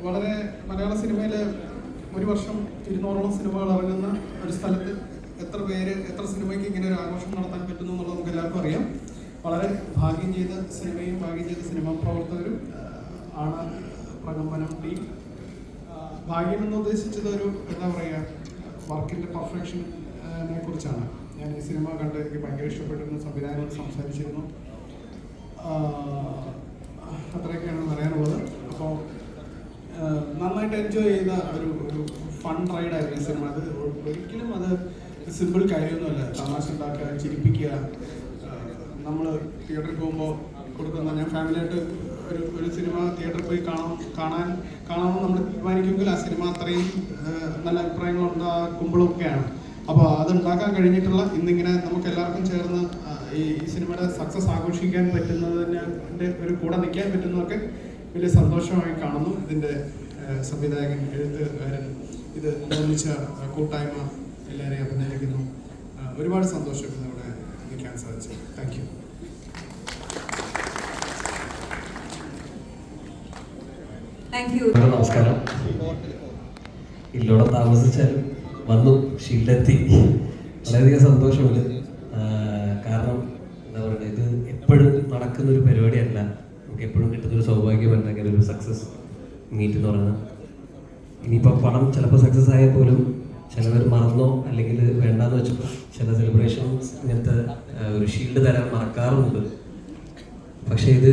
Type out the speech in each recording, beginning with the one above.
വളരെ മലയാള സിനിമയിൽ ഒരു വർഷം 200ഓളം സിനിമകൾ ഇറങ്ങുന്ന ഒരു സ്ഥലത്ത് എത്ര സിനിമയ്ക്ക് ഇങ്ങനെ ഒരു ആഘോഷം നടത്താൻ പറ്റുന്നു എന്നുള്ളത് നമുക്ക് എല്ലാവർക്കും അറിയാം. വളരെ ഭാഗ്യം ചെയ്ത സിനിമയും ഭാഗ്യം ചെയ്ത സിനിമാ പ്രവർത്തകരും ആണ് പ്രകമ്പനം ടീം. ഭാഗ്യം എന്ന് ഉദ്ദേശിച്ചത് ഒരു എന്താ പറയുക, വർക്കിൻ്റെ പെർഫെക്ഷനെ കുറിച്ചാണ്. ഞാൻ ഈ സിനിമ കണ്ട് എനിക്ക് ഭയങ്കര ഇഷ്ടപ്പെട്ടിരുന്നു, സംവിധായകരോട് സംസാരിച്ചിരുന്നു. അത്രയൊക്കെയാണ് പറയാനുള്ളത്. അപ്പോൾ നന്നായിട്ട് എൻജോയ് ചെയ്ത ഒരു ഫൺ റൈഡായിരുന്നു ഈ സിനിമ. അത് ഒരിക്കലും അത് സിമ്പിൾ കാര്യമൊന്നുമല്ല. തമാശ ഉണ്ടാക്കുക, ചിരിപ്പിക്കുക. നമ്മൾ തിയേറ്ററിൽ പോകുമ്പോൾ കൊടുക്കുന്ന, ഞാൻ ഫാമിലിയായിട്ട് ഒരു സിനിമ തിയേറ്ററിൽ പോയി കാണാമെന്ന് നമ്മൾ തീരുമാനിക്കുമെങ്കിൽ ആ സിനിമ അത്രയും നല്ല അഭിപ്രായങ്ങൾ ഉണ്ടാക്കുമ്പോഴൊക്കെയാണ്. അപ്പോൾ അതുണ്ടാക്കാൻ കഴിഞ്ഞിട്ടുള്ള ഇന്നിങ്ങനെ നമുക്ക് എല്ലാവർക്കും ചേർന്ന് ഈ സിനിമയുടെ സക്സസ് ആഘോഷിക്കാൻ പറ്റുന്നതിൻ്റെ ഒരു കൂടെ നിൽക്കാൻ പറ്റുന്നതൊക്കെ വലിയ സന്തോഷമായി കാണുന്നു. ഇതിൻ്റെ സംവിധായകൻ, എഴുത്തുകാരൻ, ഇത് ഒന്നിച്ച കൂട്ടായ്മ എല്ലാവരെയും അഭിനന്ദിക്കുന്നു. ഒരുപാട് സന്തോഷം ഇന്നിവിടെ നിൽക്കാൻ സാധിച്ചു. Thank you. നമസ്കാരം. ഇല്ലോടെ താമസിച്ചാലും വന്നു, ഷീൽഡെത്തി. വളരെയധികം സന്തോഷമുണ്ട്. കാരണം എന്താ പറയുക, ഇത് എപ്പോഴും നടക്കുന്നൊരു പരിപാടിയല്ല. നമുക്ക് എപ്പോഴും കിട്ടുന്നൊരു സൗഭാഗ്യമല്ല ഇങ്ങനെ ഒരു സക്സസ് മീറ്റ് എന്ന് പറയുന്നത്. ഇനിയിപ്പോൾ പടം ചിലപ്പോൾ സക്സസ് ആയാൽ പോലും ചിലവർ മറന്നോ അല്ലെങ്കിൽ വേണ്ടാന്ന് വെച്ചപ്പോൾ ചില സെലിബ്രേഷൻസ് ഇങ്ങനത്തെ ഒരു ഷീൽഡ് തരാൻ മറക്കാറുണ്ട്. പക്ഷേ ഇത്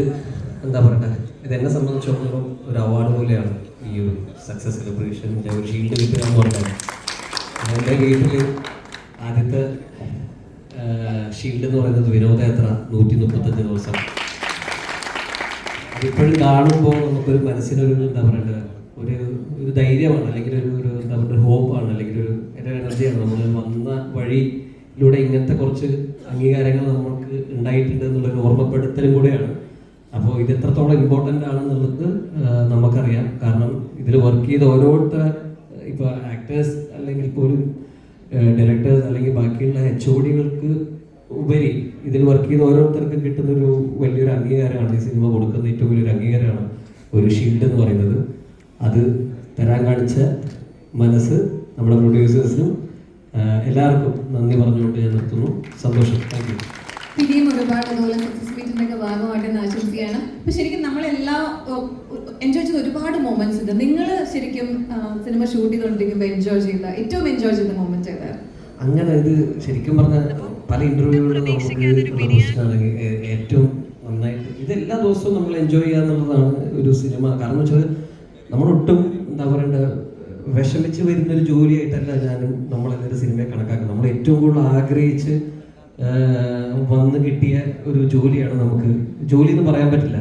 എന്താ പറയണ്ടേ, ഇതെന്നെ സംബന്ധിച്ചിടത്തോളം ഒരു അവാർഡ് പോലെയാണ് ഈ ഒരു സക്സസ് സെലിബ്രേഷൻ. ഒരു ഷീൽഡ് കിട്ടുക എന്ന് പറഞ്ഞാൽ എൻ്റെ വീട്ടിൽ ആദ്യത്തെ ഷീൽഡ് എന്ന് പറയുന്നത് വിനോദയാത്ര 135 ദിവസം. അതിപ്പോഴും കാണുമ്പോൾ നമുക്കൊരു മനസ്സിനൊരു എന്താ പറയണ്ടത്, ഒരു ധൈര്യമാണ്, അല്ലെങ്കിൽ ഒരു എന്താ പറയുക ഹോപ്പാണ്, അല്ലെങ്കിൽ ഒരു എനർജിയാണ്. നമ്മൾ വന്ന വഴിയിലൂടെ ഇങ്ങനത്തെ കുറച്ച് അംഗീകാരങ്ങൾ നമുക്ക് ഉണ്ടായിട്ടുണ്ട് എന്നുള്ളൊരു ഓർമ്മപ്പെടുത്തലും കൂടെയാണ്. അപ്പോൾ ഇത് എത്രത്തോളം ഇമ്പോർട്ടൻ്റ് ആണെന്നുള്ളത് നമുക്കറിയാം. കാരണം ഇതിൽ വർക്ക് ചെയ്ത ഓരോരുത്തർ, ഇപ്പോൾ ആക്ടേഴ്സ് അല്ലെങ്കിൽ പോലും ഡയറക്ടേഴ്സ് അല്ലെങ്കിൽ ബാക്കിയുള്ള HODകൾക്ക് ഉപരി ഇതിൽ വർക്ക് ചെയ്ത ഓരോരുത്തർക്കും കിട്ടുന്നൊരു വലിയൊരു അംഗീകാരമാണ് ഈ സിനിമ കൊടുക്കുന്ന ഏറ്റവും വലിയൊരു അംഗീകാരമാണ് ഒരു ഷീൽഡ് എന്ന് പറയുന്നത്. അത് തരാൻ കാണിച്ച മനസ്സ് നമ്മുടെ പ്രൊഡ്യൂസേഴ്സിനും എല്ലാവർക്കും നന്ദി പറഞ്ഞുകൊണ്ട് ഞാൻ നിർത്തുന്നു. സന്തോഷം. Thank you. പിന്നെയും ഒരുപാട് അതുപോലെ സക്സസ് മീറ്റിന്റെ ഒക്കെ ഭാഗമായിട്ട് ആശംസിക്കുകയാണ്. അപ്പൊ ശരിക്കും നമ്മളെല്ലാം എൻജോയ് ചെയ്ത ഒരുപാട് മൊമെന്റ്സ് ഉണ്ട്. നിങ്ങൾ ശരിക്കും സിനിമ ഷൂട്ട് ചെയ്തുകൊണ്ടിരിക്കുമ്പോൾ ഏറ്റവും എൻജോയ് ചെയ്ത മൊമെന്റ് ഏതാണ്? അങ്ങനെ ഇത് ശരിക്കും പറഞ്ഞാൽ പല ഇന്റർവ്യൂകളിലും നമുക്ക് ഏറ്റവും നന്നായിട്ട് ഇത് എല്ലാ ദിവസവും നമ്മൾ എൻജോയ് ചെയ്യുക എന്നുള്ളതാണ് ഒരു സിനിമ. കാരണം വെച്ചാൽ നമ്മളൊട്ടും എന്താ പറയണ്ട വിഷമിച്ച് വരുന്നൊരു ജോലിയായിട്ടല്ല നമ്മളെല്ലാവരും സിനിമയെ കണക്കാക്കുന്നത്. നമ്മൾ ഏറ്റവും കൂടുതൽ ആഗ്രഹിച്ച് വന്ന് കിട്ടിയ ഒരു ജോലിയാണ്. നമുക്ക് ജോലി എന്ന് പറയാൻ പറ്റില്ല,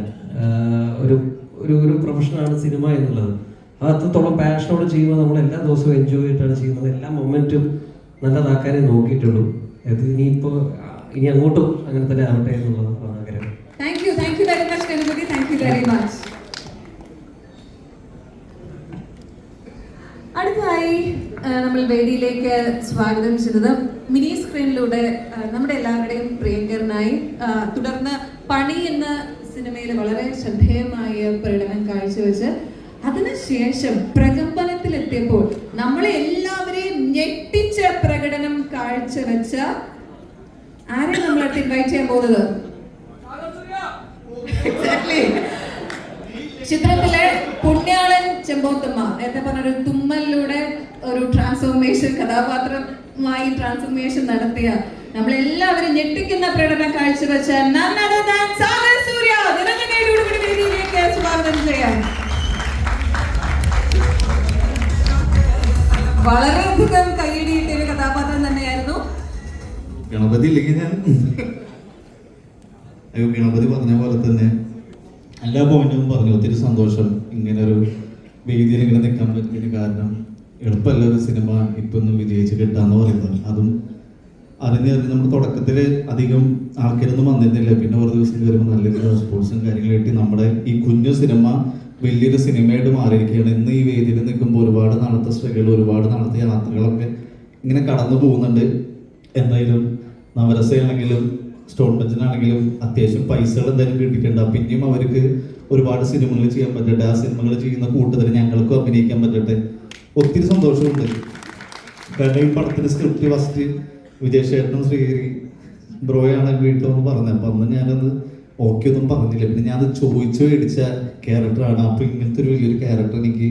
ഒരു പ്രൊഫഷനാണ് സിനിമ എന്നുള്ളത്. അത് അത്രത്തോളം പാഷനോട് ചെയ്യുമ്പോൾ നമ്മൾ എല്ലാ ദിവസവും എൻജോയ് ചെയ്തിട്ടാണ് ചെയ്യുന്നത്. എല്ലാ മൊമെന്റും നല്ലതാക്കാനേ നോക്കിയിട്ടുള്ളൂ. അത് ഇനി അങ്ങോട്ടും അങ്ങനെ തന്നെ ആവട്ടെ എന്നുള്ളതാണ് ആഗ്രഹം. Thank you very much Ganapathi. Thank you very much. അടുത്തതായി നമ്മൾ വേദിയിലേക്ക് സ്വാഗതം ചെയ്തത് മിനി സ്ക്രീനിലൂടെ നമ്മുടെ എല്ലാവരുടെയും പ്രിയങ്കരനായി തുടർന്ന് പണി എന്ന സിനിമയിൽ വളരെ ശ്രദ്ധേയമായ പ്രകടനം കാഴ്ചവെച്ച് അതിനുശേഷം പ്രകമ്പനത്തിലെത്തിയപ്പോൾ നമ്മളെ എല്ലാവരെയും ഞെട്ടിച്ച പ്രകടനം കാഴ്ചവെച്ച ആരെയും നമ്മളടുത്ത് ഇൻവൈറ്റ് ചെയ്യാൻ പോകുന്നത് ചിത്രത്തിലെ പുണ്യാളൻ ചെമ്പോത്തമ്മ നേരത്തെ പറഞ്ഞൊരു തുമ്മലിലൂടെ ഒരു ട്രാൻസ്ഫോർമേഷൻ കഥാപാത്രമായി ട്രാൻസ്ഫോർമേഷൻ നടത്തിയ നമ്മളെല്ലാവരും ഞെട്ടിക്കുന്ന പ്രകടനം കാഴ്ചവെച്ച വേദിയിലേക്ക് സ്വാഗതം ചെയ്യാം. വളരെയധികം കൈയടിയിട്ട ഒരു കഥാപാത്രം തന്നെയായിരുന്നു. ഗണപതി ഇല്ലെങ്കിൽ ഗണപതി പറഞ്ഞ പോലെ തന്നെ എല്ലാ പോയിന്റും പറഞ്ഞു. ഒത്തിരി സന്തോഷം ഇങ്ങനൊരു വേദിയിൽ ഇങ്ങനെ നിൽക്കാൻ പറ്റിയതിന്. കാരണം എളുപ്പമല്ല ഒരു സിനിമ ഇപ്പൊ ഒന്ന് വിജയിച്ച് കിട്ടാന്ന് പറയുന്നത്. അതും അറിഞ്ഞ് നമ്മൾ തുടക്കത്തിൽ അധികം ആൾക്കാരൊന്നും വന്നിരുന്നില്ല. പിന്നെ ഒരു ദിവസം വരുമ്പോൾ നല്ലൊരു റെസ്പോൺസും കാര്യങ്ങളായിട്ട് നമ്മുടെ ഈ കുഞ്ഞു സിനിമ വലിയൊരു സിനിമയായിട്ട് മാറിയിരിക്കുകയാണ്. ഇന്ന് ഈ വേദിയിൽ നിൽക്കുമ്പോൾ ഒരുപാട് നാളത്തെ സ്ട്രഗിൾ, ഒരുപാട് നാളത്തെ യാത്രകളൊക്കെ ഇങ്ങനെ കടന്നു പോകുന്നുണ്ട്. എന്തായാലും നവരസയാണെങ്കിലും സ്റ്റോൺ ബെഞ്ചിനാണെങ്കിലും അത്യാവശ്യം പൈസകൾ എന്തായാലും കിട്ടിയിട്ടുണ്ടാവും. പിന്നെയും അവർക്ക് ഒരുപാട് സിനിമകൾ ചെയ്യാൻ പറ്റട്ടെ, ആ സിനിമകൾ ചെയ്യുന്ന കൂട്ടത്തിൽ ഞങ്ങൾക്കും അഭിനയിക്കാൻ പറ്റട്ടെ. ഒത്തിരി സന്തോഷമുണ്ട്. കാരണം ഈ പടത്തിന് സ്ക്രിപ്റ്റ് ഫസ്റ്റ് വിജയശേഖരനും ശ്രീഹരി ബ്രോയാണ് വീട്ടിലൊന്നും പറഞ്ഞത്. അപ്പം അന്ന് ഞാനത് ഓക്കെ ഒന്നും പറഞ്ഞില്ല. പിന്നെ ഞാനത് ചോദിച്ചു മേടിച്ച ക്യാരക്ടറാണ്. അപ്പം ഇങ്ങനത്തെ ഒരു വലിയൊരു ക്യാരക്ടർ എനിക്ക്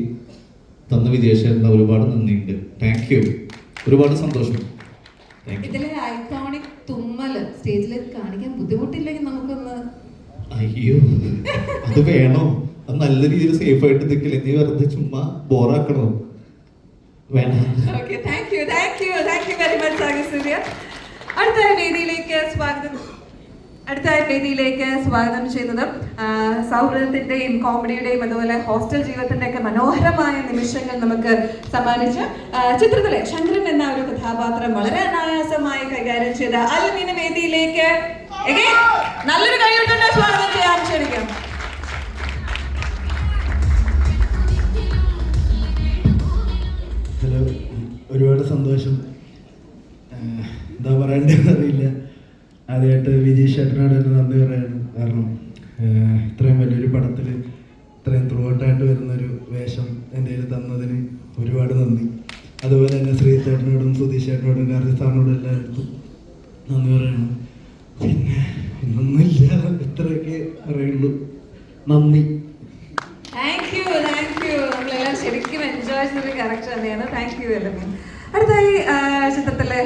തന്ന വിജയശേഖരന് ഒരുപാട് നന്ദിയുണ്ട്. Thank you. ഒരുപാട് സന്തോഷം. ഇതിലെ ഐക്കോണിക് തുമ്മല് സ്റ്റേജിൽ കാണിക്കാൻ ബുദ്ധിമുട്ടില്ലെങ്കിൽ നമുക്കൊന്ന്. അയ്യോ, അത് വേണോ? അത് നല്ല രീതിയിൽ സേഫ് ആയിട്ട് നിൽക്കില്ല. നീ വെറുതെ ചുമ്മാ ബോറാക്കണോ? വേണം. Okay, thank you very much സാഗിസൂര്യ. അടുത്ത വേദിയിലേക്ക് സ്വാഗതം ചെയ്യുന്നത് സൗഹൃദത്തിന്റെയും കോമഡിയുടെയും അതുപോലെ ഹോസ്റ്റൽ ജീവിതത്തിന്റെ ഒക്കെ മനോഹരമായ നിമിഷങ്ങൾ നമുക്ക് സമ്മാനിച്ച ചിത്രത്തിലെ ശങ്കരൻ എന്ന ഒരു കഥാപാത്രം വളരെ അനായാസമായി കൈകാര്യം ചെയ്ത അൽമീന വേദിയിലേക്ക് നല്ലൊരു കൈയ്യടിയോടെ സ്വാഗതം ചെയ്യാൻ ക്ഷണിക്കാം. ഹലോ, ഒരുപാട് സന്തോഷം. എന്താ പറയണ്ടതെന്ന് അറിയില്ല. ആദ്യമായിട്ട് വിജയ് ചേട്ടനോട് തന്നെ നന്ദി പറയാണ്. കാരണം ഇത്രയും വലിയൊരു പടത്തിൽ ഇത്രയും ത്രൂ ഔട്ടായിട്ട് വരുന്നൊരു വേഷം എൻ്റെ കയ്യിൽ തന്നതിന് ഒരുപാട് നന്ദി. അതുപോലെ തന്നെ ശ്രീ ചേട്ടനോടും സുധീഷ് ചേട്ടനോടും കാർത്തി സാറിനോടും എല്ലാവർക്കും നന്ദി പറയണം. പിന്നെ ഇന്നൊന്നുമില്ല, ഇത്രയൊക്കെ പറയുള്ളൂ. നന്ദി. Thank you. നമ്മളെല്ലാം ശരിക്കും എൻജോയ് ചെയ്തൊരു ക്യാരക്ടർ തന്നെയാണ്. താങ്ക് യു എലമീൻ. അടുത്തായി ചിത്രത്തിലെ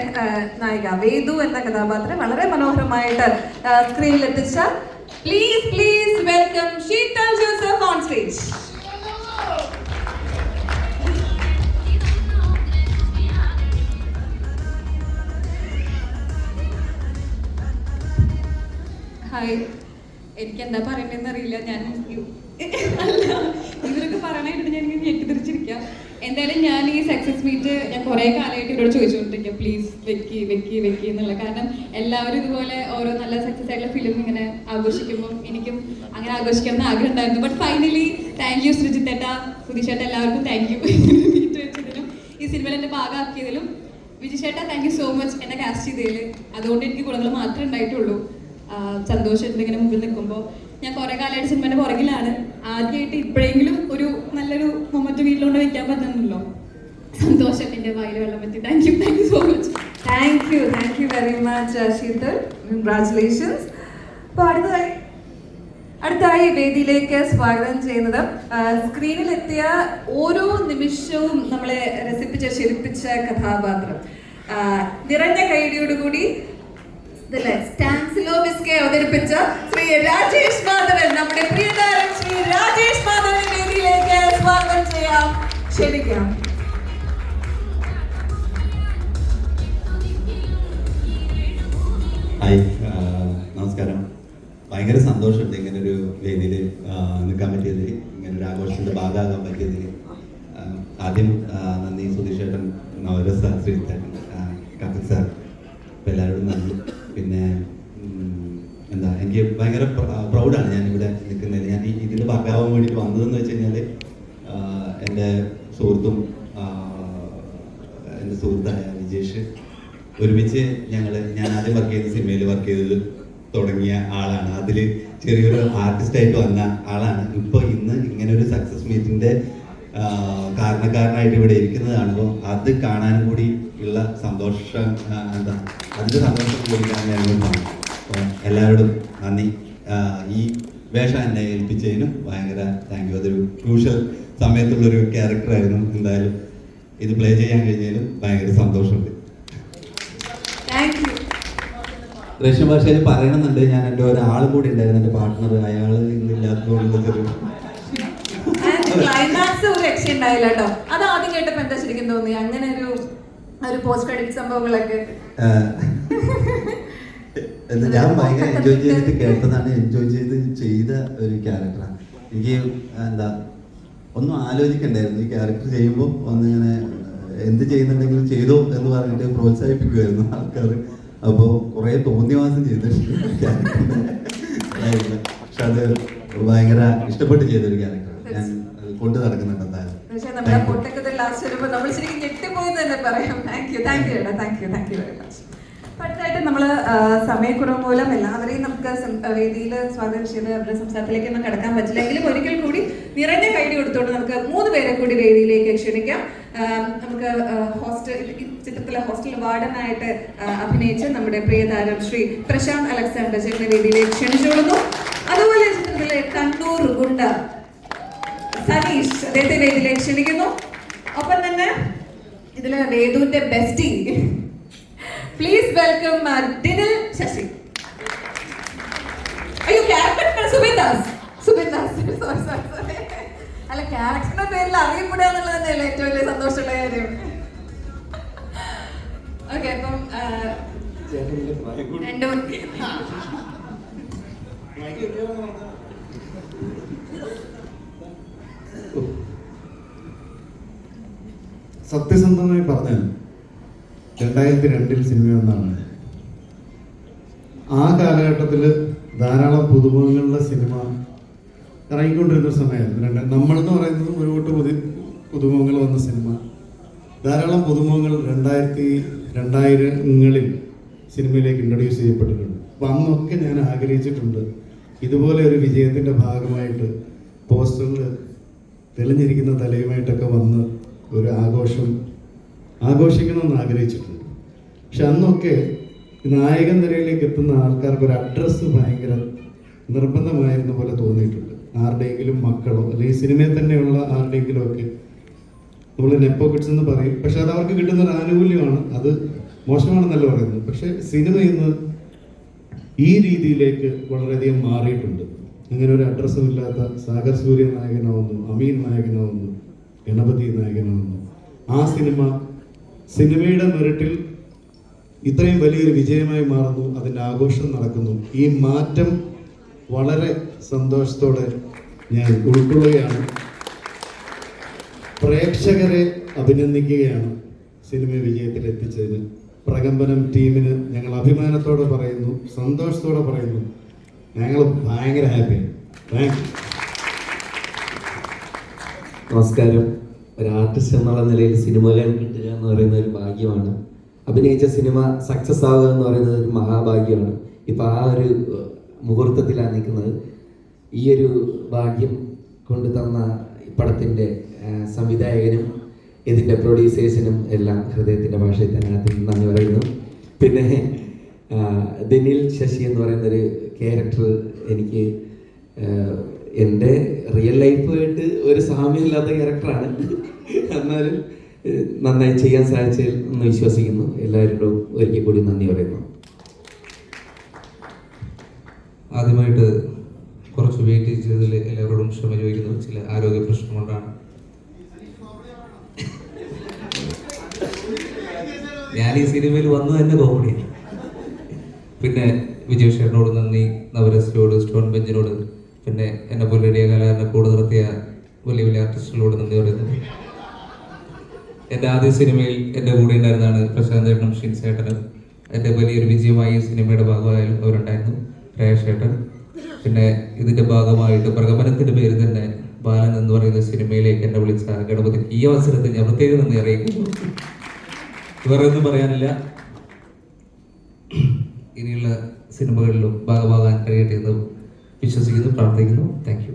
നായിക വേദു എന്ന കഥാപാത്രം വളരെ മനോഹരമായിട്ട് സ്ക്രീനിൽ എത്തിച്ച please welcome Sheetal Joseph on stage. Hi, എനിക്കെന്താ പറയണ്ടെന്ന് അറിയില്ല. അല്ല, ഇവരൊക്കെ പറയാനായിട്ട് ഞാൻ ഇങ്ങനെ ഞെട്ടിത്തിരിച്ചിരിക്കാം. എന്തായാലും ഞാൻ ഈ സക്സസ് മീറ്റ് ഞാൻ കുറേ കാലമായിട്ട് ഇവരോട് ചോദിച്ചുകൊണ്ടിരിക്കുക, പ്ലീസ് വെക്കി എന്നുള്ള. കാരണം എല്ലാവരും ഇതുപോലെ ഓരോ നല്ല സക്സസ് ആയിട്ടുള്ള ഫിലിം ഇങ്ങനെ ആഘോഷിക്കുമ്പോൾ എനിക്കും അങ്ങനെ ആഘോഷിക്കണം എന്ന് ആഗ്രഹം ഉണ്ടായിരുന്നു. ബട്ട് ഫൈനലി താങ്ക് യു ശ്രുജിത്തേട്ട, സുധീഷേട്ട, എല്ലാവർക്കും താങ്ക് യു മീറ്റ് വെച്ചതിലും ഈ സിനിമയിൽ എൻ്റെ ഭാഗമാക്കിയതിലും. വിജിഷേട്ട താങ്ക് യു സോ മച്ച് എന്നെ കാസ്റ്റ് ചെയ്തതിൽ. അതുകൊണ്ട് എനിക്ക് ഗുണങ്ങൾ മാത്രമേ ഉണ്ടായിട്ടുള്ളൂ. സന്തോഷമുണ്ട് ഇങ്ങനെ മുമ്പിൽ നിൽക്കുമ്പോൾ. ഞാൻ കുറേ കാലമായിട്ട് സിനിമയുടെ പുറകിലാണ്. ആദ്യമായിട്ട് ഇപ്പോഴെങ്കിലും ഒരു നല്ലൊരു മൊമെന്റ് വീട്ടിലോണ്ട് വെക്കാൻ പറ്റുന്നല്ലോ. സന്തോഷം, എൻ്റെ വായിൽ വെള്ളം പറ്റി. Thank you so much. Thank you very much Sheetal. Congratulations. അപ്പോൾ അടുത്തായി വേദിയിലേക്ക് സ്വാഗതം ചെയ്യുന്നത് സ്ക്രീനിലെത്തിയ ഓരോ നിമിഷവും നമ്മളെ രസിപ്പിച്ച ചിരിപ്പിച്ച കഥാപാത്രം നിറഞ്ഞ കൈഡിയോടുകൂടി സ്റ്റാൻസിലോ ബിസ്കെ അവതരിപ്പിച്ച ശ്രീ രാജേഷ് മാധവൻ, നമ്മുടെ പ്രിയതാരം ശ്രീ രാജേഷ് മാധവൻ വേദിയിലേക്ക് സ്വാഗതം ചെയ്യാം, ക്ഷണിക്കാം. ഹായ്, നമസ്കാരം. ഭയങ്കര സന്തോഷമുണ്ട് ഇങ്ങനൊരു വേദിയിൽ നിൽക്കാൻ പറ്റിയതിൽ, ഇങ്ങനൊരു ആഘോഷത്തിൻ്റെ ഭാഗമാകാൻ പറ്റിയതിൽ. ആദ്യം നന്ദി സുധീഷ് ചേട്ടൻ, നവരസ് സാർ, ശ്രീധരൻ, കപിൽ സാർ, ഇപ്പം എല്ലാവരോടും നന്ദി. പിന്നെ എന്താ, എനിക്ക് ഭയങ്കര പ്രൗഡാണ് ഞാനിവിടെ നിൽക്കുന്നത്. ഞാൻ ഇതിൻ്റെ ഭാഗമാകാൻ വേണ്ടിയിട്ട് വന്നതെന്ന് വെച്ച് കഴിഞ്ഞാൽ എൻ്റെ സുഹൃത്തായ വിജേഷ് ഒരുമിച്ച് ഞാൻ ആദ്യം വർക്ക് ചെയ്ത സിനിമയിൽ വർക്ക് ചെയ്തത് തുടങ്ങിയ ആളാണ്. അതിൽ ചെറിയൊരു ആർട്ടിസ്റ്റായിട്ട് വന്ന ആളാണ്. ഇപ്പോൾ ഇന്ന് ഇങ്ങനെ ഒരു സക്സസ് മീറ്റിൻ്റെ കാരണക്കാരനായിട്ട് ഇവിടെ ഇരിക്കുന്നത് കാണുമ്പോൾ അത് കാണാനും കൂടി ഉള്ള സന്തോഷം, എന്താ അതിൻ്റെ സന്തോഷം കൂടിയാണ് ഞാൻ. അപ്പോൾ എല്ലാവരോടും നന്ദി. ഈ വേഷം എന്നെ ഏൽപ്പിച്ചതിനും ഭയങ്കര താങ്ക് യു. അതൊരു ക്രൂഷ്യൽ സമയത്തുള്ളൊരു ക്യാരക്ടറായിരുന്നു. എന്തായാലും ഇത് പ്ലേ ചെയ്യാൻ കഴിഞ്ഞതിലും ഭയങ്കര സന്തോഷമുണ്ട്. റഷ്യൻ ഭാഷയിൽ പറയണമെന്നുണ്ട്. ഞാൻ എൻ്റെ ഒരാളും കൂടി ഉണ്ടായിരുന്നു, എൻ്റെ പാർട്ട്ണർ. അയാൾ ഇന്നില്ലാത്തതുകൊണ്ടൊരു ക്ലൈമാക്സ് ഒരു രക്ഷ ഉണ്ടായില്ല കേട്ടോ. അത് ആദ്യം കേട്ടപ്പോ എന്താ ശരിക്കും തോന്നി? അങ്ങനെ ഒരു പോസ്റ്റ് ക്രെഡിറ്റ് സംഭവങ്ങളൊക്കെ ഞാൻ ഭയങ്കര എൻജോയ് ചെയ്തിട്ട് കേട്ടതാണ്. എൻജോയ് ചെയ്ത ഒരു ക്യാരക്ടറാണ്. എനിക്ക് എന്താ ഒന്നും ആലോചിക്കണ്ടായിരുന്നു. ഈ ക്യാരക്ടർ ചെയ്യുമ്പോൾ ഒന്നിങ്ങനെ എന്ത് ചെയ്യുന്നുണ്ടെങ്കിലും ചെയ്തോ എന്ന് പറഞ്ഞിട്ട് പ്രോത്സാഹിപ്പിക്കുമായിരുന്നു ആൾക്കാർ. അപ്പോൾ കുറേ തോന്നിവാസം ചെയ്തിട്ടുണ്ട്. പക്ഷെ അത് ഭയങ്കര ഇഷ്ടപ്പെട്ട് ചെയ്തൊരു ക്യാരക്ടർ. ഞാൻ കൊണ്ടു നടക്കുന്നുണ്ട് എന്തായാലും. നമ്മുടെ പൊട്ടക്കത്തിൽ ലാസ്റ്റ് വരുമ്പോൾ നമ്മൾ ശരിക്കും ഞെട്ടിപ്പോയി തന്നെ പറയാം. Thank you very much. അടുത്തായിട്ട് നമ്മൾ സമയക്കുറവ് മൂലം എല്ലാവരെയും നമുക്ക് വേദിയിൽ സ്വാഗതം ചെയ്ത് അവരുടെ സംസാരത്തിലേക്ക് ഒന്നും കടക്കാൻ പറ്റില്ല എങ്കിലും ഒരിക്കൽ കൂടി നിറഞ്ഞ കൈഡി കൊടുത്തുകൊണ്ട് നമുക്ക് 3 പേരെ കൂടി വേദിയിലേക്ക് ക്ഷണിക്കാം. നമുക്ക് ചിത്രത്തിലെ ഹോസ്റ്റൽ വാർഡനായിട്ട് അഭിനയിച്ച് നമ്മുടെ പ്രിയതാരം ശ്രീ പ്രശാന്ത് അലക്സാണ്ടർ ചേട്ടനെ വേദിയിലേക്ക് ക്ഷണിച്ചുകൊള്ളുന്നു. അതുപോലെ ചിത്രത്തിലെ കണ്ണൂർ ഗുണ്ട സനീഷ് അദ്ദേഹത്തെ വേദിയിലേക്ക് ക്ഷണിക്കുന്നു. ഒപ്പം തന്നെ ഇതിലെ വേദുവിന്റെ bestie please welcome Dinil Sasi. അയ്യോ ക്യാരക്ടർ സുബിൻ ദാസ് സോറി. അല്ല ക്യാരക്ടറിന്റെ പേരിൽ അറിയപ്പെടുക എന്നുള്ളത് തന്നെയല്ലേ ഏറ്റവും വലിയ സന്തോഷമുള്ള കാര്യം. ഓക്കെ അപ്പം രണ്ടും സത്യസന്ധമായി പറഞ്ഞാൽ 2002 സിനിമ ഒന്നാണ്. ആ കാലഘട്ടത്തിൽ ധാരാളം പുതുമുഖങ്ങളുടെ സിനിമ ഇറങ്ങിക്കൊണ്ടിരുന്ന സമയമായിരുന്നു. നമ്മളെന്ന് പറയുന്നത് ഒരു കൂട്ട് പുതുമുഖങ്ങൾ വന്ന സിനിമ. ധാരാളം പുതുമുഖങ്ങൾ 2000-ങ്ങളിൽ സിനിമയിലേക്ക് ഇൻട്രൊഡ്യൂസ് ചെയ്യപ്പെട്ടിട്ടുണ്ട്. അപ്പം അന്നൊക്കെ ഞാൻ ആഗ്രഹിച്ചിട്ടുണ്ട് ഇതുപോലെ ഒരു വിജയത്തിൻ്റെ ഭാഗമായിട്ട് പോസ്റ്ററിൽ തെളിഞ്ഞിരിക്കുന്ന തലയുമായിട്ടൊക്കെ വന്ന് ഒരു ആഘോഷിക്കണമെന്ന് ആഗ്രഹിച്ചിട്ടുണ്ട്. പക്ഷെ അന്നൊക്കെ നായകൻ നിരയിലേക്ക് എത്തുന്ന ആൾക്കാർക്ക് ഒരു അഡ്രസ്സ് ഭയങ്കര നിർബന്ധമായിരുന്ന പോലെ തോന്നിയിട്ടുണ്ട്. ആരുടെയെങ്കിലും മക്കളോ അല്ലെങ്കിൽ സിനിമയിൽ തന്നെയുള്ള ആരുടെയെങ്കിലും ഒക്കെ നമ്മൾ നെപ്പോ കിഡ്സ് എന്ന് പറയും. പക്ഷെ അത് അവർക്ക് കിട്ടുന്ന ഒരു ആനുകൂല്യമാണ്, അത് മോശമാണെന്നല്ല പറയുന്നത്. പക്ഷെ സിനിമ ഇന്ന് ഈ രീതിയിലേക്ക് വളരെയധികം മാറിയിട്ടുണ്ട്. ഇങ്ങനെ ഒരു അഡ്രസ്സും ഇല്ലാത്ത സാഗർ സൂര്യ നായകനാവുന്നു, അമീൻ നായകനാവുന്നു, ഗണപതി നായകനാവുന്നു. ആ സിനിമയുടെ മെറിറ്റിൽ ഇത്രയും വലിയൊരു വിജയമായി മാറുന്നു, അതിൻ്റെ ആഘോഷം നടക്കുന്നു. ഈ മാറ്റം വളരെ സന്തോഷത്തോടെ ഞാൻ ഉൾക്കൊള്ളുകയാണ്. പ്രേക്ഷകരെ അഭിനന്ദിക്കുകയാണ് സിനിമ വിജയത്തിൽ എത്തിച്ചതിന്. പ്രകമ്പനം ടീമിന് ഞങ്ങൾ അഭിമാനത്തോടെ പറയുന്നു, സന്തോഷത്തോടെ പറയുന്നു, ഞങ്ങൾ ഭയങ്കര ഹാപ്പിയാണ്. Thank you. നമസ്കാരം. ഒരു ആർട്ടിസ്റ്റ് എന്നുള്ള നിലയിൽ സിനിമകൾ കിട്ടുക എന്ന് പറയുന്ന ഒരു ഭാഗ്യമാണ്. അഭിനയിച്ച സിനിമ സക്സസ് ആവുക എന്ന് പറയുന്നത് ഒരു മഹാഭാഗ്യമാണ്. ഇപ്പം ആ ഒരു മുഹൂർത്തത്തിലാണ് നിൽക്കുന്നത്. ഈ ഒരു ഭാഗ്യം കൊണ്ടു തന്ന പടത്തിൻ്റെ സംവിധായകനും ഇതിൻ്റെ പ്രൊഡ്യൂസേഴ്സിനും എല്ലാം ഹൃദയത്തിൻ്റെ ഭാഷയിൽ തന്നെ നന്ദി പറയുന്നു. പിന്നെ ദിനിൽ ശശി എന്ന് പറയുന്നൊരു ക്യാരക്ടർ എനിക്ക് എൻ്റെ റിയൽ ലൈഫായിട്ട് ഒരു സാമ്യമില്ലാത്ത ക്യാരക്ടറാണ്. എന്നാലും നന്നായി ചെയ്യാൻ സാധിച്ചതിൽ എന്ന് വിശ്വസിക്കുന്നു. എല്ലാവരോടും ഒരിക്കൽ കൂടി നന്ദി പറയുന്നു. ആദ്യമായിട്ട് കുറച്ച് വെയിറ്റ് ചെയ്തതിൽ എല്ലാവരോടും ക്ഷമ ചോദിക്കുന്നു. ചില ആരോഗ്യ പ്രശ്നം കൊണ്ടാണ്. ഞാൻ ഈ സിനിമയിൽ വന്നു തന്നെ കോമഡിയാണ്. പിന്നെ വിജയ് ഷേറിനോട് നന്ദി, നവരസിനോട്, സ്റ്റോൺ ബെഞ്ചിനോട്, പിന്നെ എന്നെ പോലെ ഒരു കലാകാരനെ കൂടെ നിർത്തിയ വലിയ വലിയ ആർട്ടിസ്റ്റുകളോട് നന്ദി പറയുന്നു. എൻ്റെ ആദ്യ സിനിമയിൽ എൻ്റെ കൂടെ ഉണ്ടായിരുന്നതാണ് പ്രശാന്ത് ചേട്ടനും ഷിൻസ് ചേട്ടനും. എൻ്റെ വലിയൊരു വിജയമായി സിനിമയുടെ ഭാഗമായാലും അവരുണ്ടായിരുന്നു. പ്രേഷ് ചേട്ടൻ. പിന്നെ ഇതിൻ്റെ ഭാഗമായിട്ട് പ്രകമ്പനത്തിൻ്റെ പേര് തന്നെ ബാലൻ എന്ന് പറയുന്ന സിനിമയിലേക്ക് എന്നെ വിളിച്ച ഗണപതിക്ക് ഈ അവസരത്തിൽ ഞാൻ പ്രത്യേകം നന്ദി അറിയിക്കുന്നു. വേറെ ഒന്നും പറയാനില്ല. ഇനിയുള്ള സിനിമകളിലും ഭാഗമാകാൻ കഴിയട്ടെ എന്ന് വിശ്വസിക്കുന്നു, പ്രാർത്ഥിക്കുന്നു. Thank you.